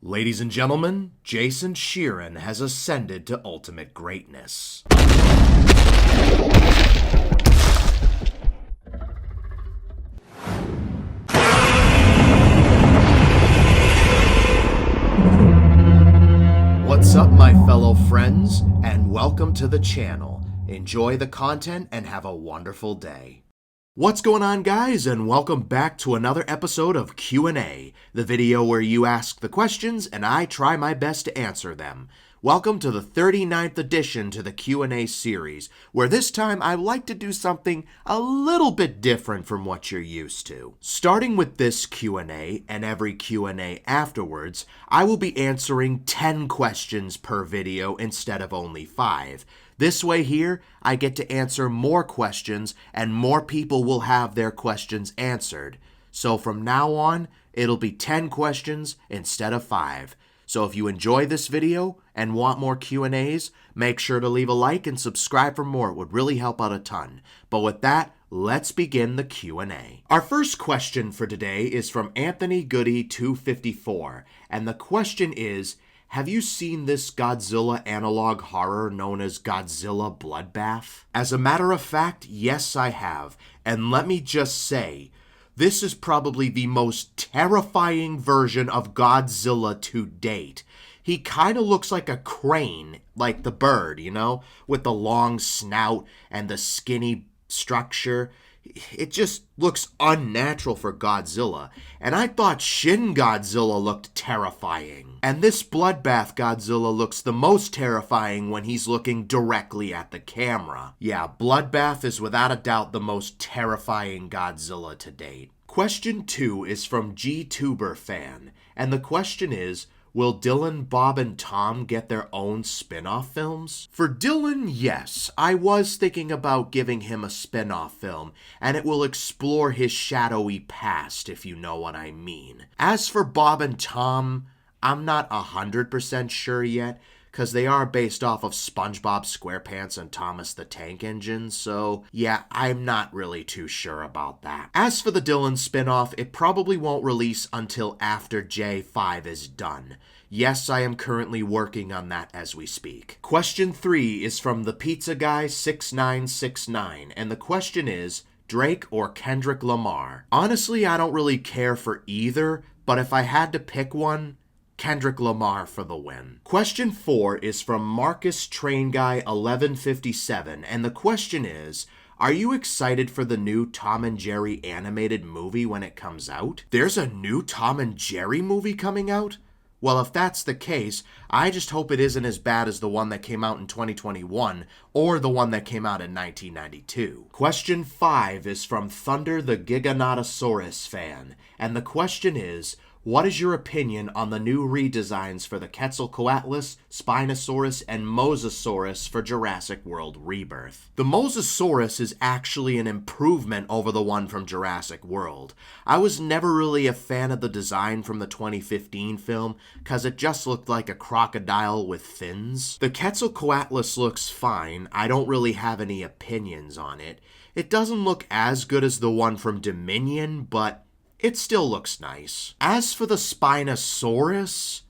Ladies and gentlemen, Jason Sheeran has ascended to ultimate greatness. What's up, my fellow friends, and welcome to the channel. Enjoy the content and have a wonderful day. What's going on, guys, and welcome back to another episode of Q&A, the video where you ask the questions and I try my best to answer them. Welcome to the 39th edition to the Q&A series, where this time I like to do something a little bit different from what you're used to. Starting with this Q&A and every Q&A afterwards, I will be answering 10 questions per video instead of only 5. This way here, I get to answer more questions and more people will have their questions answered. So from now on, it'll be 10 questions instead of 5. So if you enjoy this video and want more Q&As, make sure to leave a like and subscribe for more. It would really help out a ton. But with that, let's begin the Q&A. Our first question for today is from Anthony Goody 254, and the question is, have you seen this Godzilla analog horror known as Godzilla Bloodbath? As a matter of fact, yes, I have. And let me just say, this is probably the most terrifying version of Godzilla to date. He kind of looks like a crane, like the bird, you know, with the long snout and the skinny structure. It just looks unnatural for Godzilla, and I thought Shin Godzilla looked terrifying. And this Bloodbath Godzilla looks the most terrifying when he's looking directly at the camera. Yeah, Bloodbath is without a doubt the most terrifying Godzilla to date. Question 2 is from GTuber Fan, and the question is, will Dylan, Bob, and Tom get their own spin-off films? For Dylan, yes. I was thinking about giving him a spin-off film, and it will explore his shadowy past, if you know what I mean. As for Bob and Tom, I'm not 100% sure yet, because they are based off of SpongeBob SquarePants and Thomas the Tank Engine, so yeah, I'm not really too sure about that. As for the Dylan spin-off, it probably won't release until after J5 is done. Yes, I am currently working on that as we speak. Question 3 is from the Pizza Guy 6969, and the question is, Drake or Kendrick Lamar? Honestly, I don't really care for either, but if I had to pick one, Kendrick Lamar for the win. Question 4 is from Marcus Train Guy 1157, and the question is, are you excited for the new Tom and Jerry animated movie when it comes out? There's a new Tom and Jerry movie coming out? Well, if that's the case, I just hope it isn't as bad as the one that came out in 2021 or the one that came out in 1992. Question 5 is from Thunder the Giganotosaurus fan, and the question is, what is your opinion on the new redesigns for the Quetzalcoatlus, Spinosaurus, and Mosasaurus for Jurassic World Rebirth? The Mosasaurus is actually an improvement over the one from Jurassic World. I was never really a fan of the design from the 2015 film, cause it just looked like a crocodile with fins. The Quetzalcoatlus looks fine, I don't really have any opinions on it. It doesn't look as good as the one from Dominion, but it still looks nice. As for the Spinosaurus,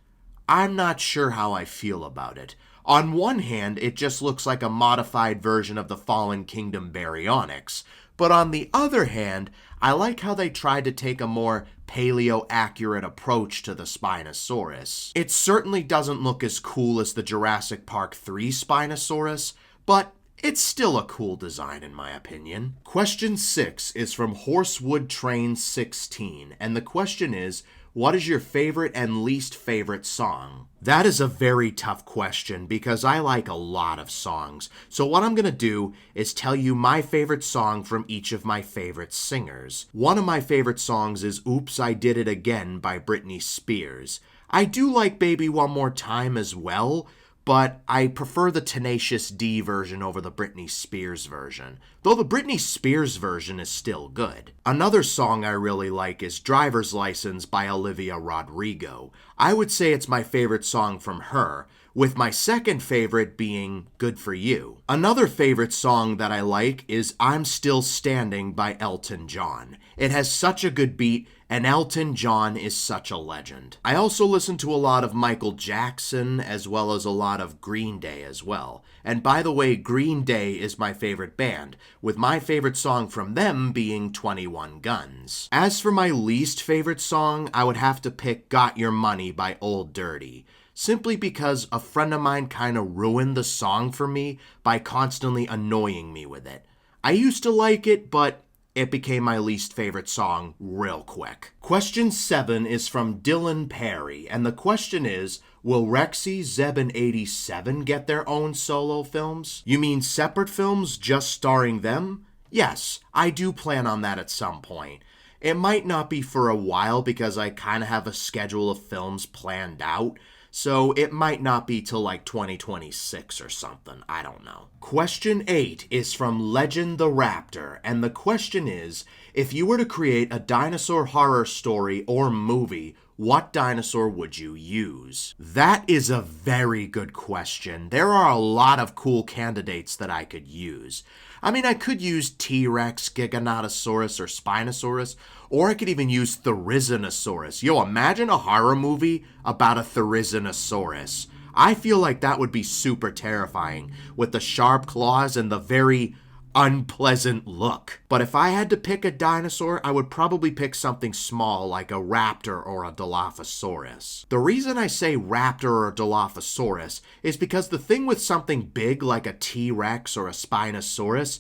I'm not sure how I feel about it. On one hand, it just looks like a modified version of the Fallen Kingdom Baryonyx, but on the other hand, I like how they tried to take a more paleo-accurate approach to the Spinosaurus. It certainly doesn't look as cool as the Jurassic Park 3 Spinosaurus, but it's still a cool design in my opinion. Question 6 is from Horsewood Train 16, and the question is, what is your favorite and least favorite song? That is a very tough question because I like a lot of songs. So what I'm gonna do is tell you my favorite song from each of my favorite singers. One of my favorite songs is Oops, I Did It Again by Britney Spears. I do like Baby One More Time as well, but I prefer the Tenacious D version over the Britney Spears version, though the Britney Spears version is still good. Another song I really like is Driver's License by Olivia Rodrigo. I would say it's my favorite song from her, with my second favorite being Good For You. Another favorite song that I like is I'm Still Standing by Elton John. It has such a good beat, and Elton John is such a legend. I also listen to a lot of Michael Jackson, as well as a lot of Green Day as well. And by the way, Green Day is my favorite band, with my favorite song from them being 21 Guns. As for my least favorite song, I would have to pick Got Your Money by Old Dirty, simply because a friend of mine kind of ruined the song for me by constantly annoying me with it. I used to like it, but it became my least favorite song real quick. Question 7 is from Dylan Perry, and the question is, will Rexy, Zeb, and 87 get their own solo films? You mean separate films just starring them? Yes, I do plan on that at some point. It might not be for a while because I kind of have a schedule of films planned out, so it might not be till like 2026 or something, I don't know. Question 8 is from Legend the Raptor, and the question is, if you were to create a dinosaur horror story or movie, what dinosaur would you use? That is a very good question. There are a lot of cool candidates that I could use. I mean, I could use T-Rex, Giganotosaurus, or Spinosaurus, or I could even use Therizinosaurus. Yo, imagine a horror movie about a Therizinosaurus. I feel like that would be super terrifying, with the sharp claws and the very unpleasant look. But if I had to pick a dinosaur, I would probably pick something small like a raptor or a Dilophosaurus. The reason I say raptor or a Dilophosaurus is because the thing with something big like a T-Rex or a Spinosaurus,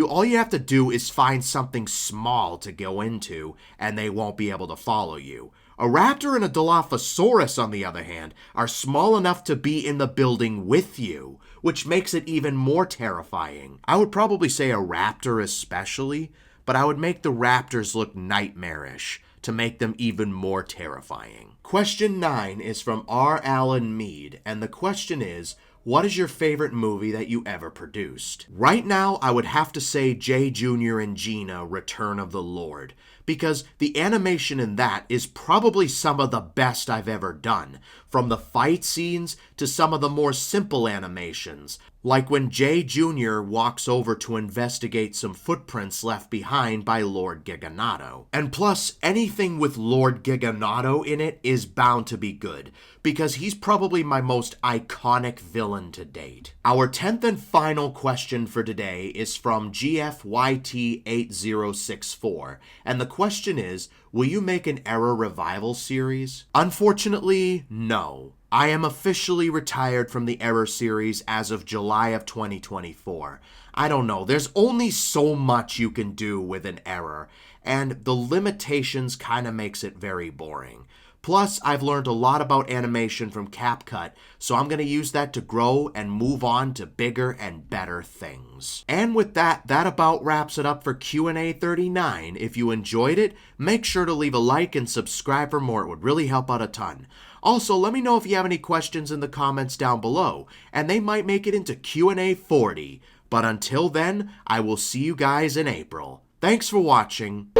all you have to do is find something small to go into and they won't be able to follow you. A raptor and a Dilophosaurus, on the other hand, are small enough to be in the building with you, which makes it even more terrifying. I would probably say a raptor especially, but I would make the raptors look nightmarish to make them even more terrifying. Question 9 is from R. Allen Mead, and the question is, what is your favorite movie that you ever produced? Right now, I would have to say J. Jr. and Gina, Return of the Lord, because the animation in that is probably some of the best I've ever done, from the fight scenes to some of the more simple animations, like when Jay Jr. walks over to investigate some footprints left behind by Lord Giganato. And plus, anything with Lord Giganato in it is bound to be good, because he's probably my most iconic villain to date. Our 10th and final question for today is from GFYT8064, and the question is, will you make an Error Revival series? Unfortunately, no. I am officially retired from the Error series as of July of 2024. I don't know, there's only so much you can do with an Error, and the limitations kind of makes it very boring. Plus, I've learned a lot about animation from CapCut, so I'm going to use that to grow and move on to bigger and better things. And with that, that about wraps it up for Q&A 39. If you enjoyed it, make sure to leave a like and subscribe for more. It would really help out a ton. Also, let me know if you have any questions in the comments down below, and they might make it into Q&A 40. But until then, I will see you guys in April. Thanks for watching.